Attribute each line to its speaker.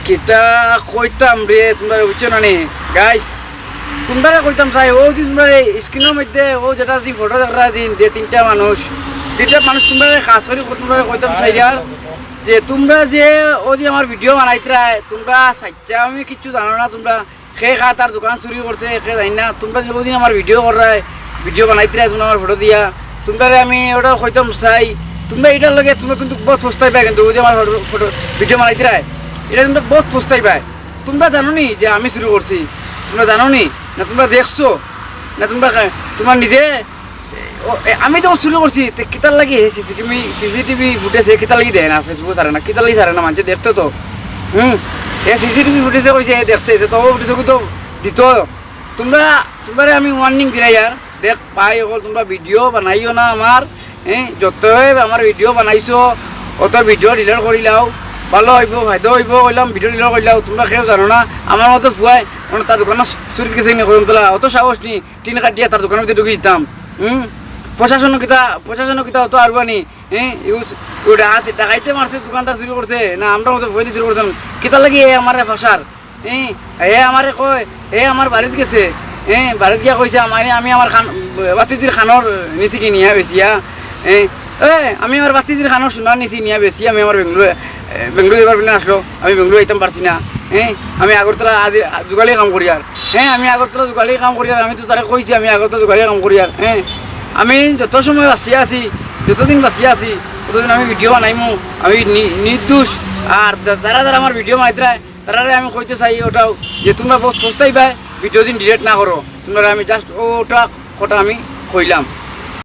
Speaker 1: কিতা কইতাম রে তোমরা বুঝছো না নি গাইস তোমরা কইতাম চাই ও যে তোমরা স্ক্রিনের মধ্যে ও যেটা যে ফটো দেখা দিন যে তিনটা মানুষ তোমরা খাস করে তোমরা কইতাম চাই যে তোমরা যে ও যে আমার ভিডিও বানাইতরা তোমরা সাচ্চা আমি কিচ্ছু জানো না তোমরা খে খা তার দোকান চুরি করছে খে জানি না তোমরা যে ওদিন আমার ভিডিও করায় ভিডিও বানাইতরা তোমরা আমার ফটো দিয়া তোমরা আমি ওটা কইতাম চাই তোমরা এটার লগে তোমরা কিন্তু বহুত ফস্তাই পাই কিন্তু ওই যে আমার ফটো ভিডিও বানাইতরা এটা তোমরা বহুত ফস্তাই পাই তোমরা জানো নি যে আমি শুরু করছি তোমরা জানো নি না তোমরা দেখছো না তোমরা তোমার নিজে আমি যখন শুরু করছি কিতার লাগি সিসিটিভি ফুটেজে কিতার লাগি দেয় না ফেসবুকে ছাড়ে না কিতার লাগি ছাড়ে না মানুষে দেখতো তো সিসিটিভি ফুটেজে কইছে দেখছে তো ফুটেজে তো দিত তোমরা আমি ওয়ার্নিং দিলাই আর দেখ পাই অকল তোমরা ভিডিও বানাইও না আমার যতই আমার ভিডিও বানাইছো অত ভিডিও ডিলিট করে লাও ভালো হইব ফায়দা হইব কইলাম ভিডিও ডিলিট করে লাও তোমরা কেউ জানো না আমার মতো ফুয়াই তার দোকানে চুরি গেছে নি কইম তোলা অত সাহস নি টিন কাটিয়া তার দোকানের মধ্যে ঢুকে দিতাম প্রশাসন কিতা অত আরবা নি ওটা হাত ডাকাইতে মারছে দোকানদার চুরি করছে না আমরা মতো ভয় চুরি করছেন কিতা লাগি আমার ফাঁসার আমারে কয় আমার বাড়িতে গেছে বাড়িতে গিয়া কইছে আমি আমার বাতিজির খানোর নিচি কি নিয়া বেশিয়া আমি আমার বাতিজির খানোর সোনার নিচি নিয়া বেশি আমি আমার বেঙ্গলুরু এবার বলে আসলো আমি বেঙ্গলুরু আইতাম পারছি না আমি আগরতলা আজ যোগালি কাম করি আর আমি আগরতলা যোগালি কাম করি আর আমি তো তারা কইছি আমি আগরতলা যোগালি কাম করি আর আমি যত সময় বাঁচিয়ে আছি যতদিন বাঁচিয়ে আছি ততদিন আমি ভিডিও বানাইমু আমি নির্দোষ আর যারা আমার ভিডিও বানাইতে তারারে আমি কইতে চাই ওটাও যে তোমরা বহুত সস্তাই পাই ভিডিও দিন ডিলিট না করো তোমরা আমি জাস্ট ওটা কথা আমি কইলাম।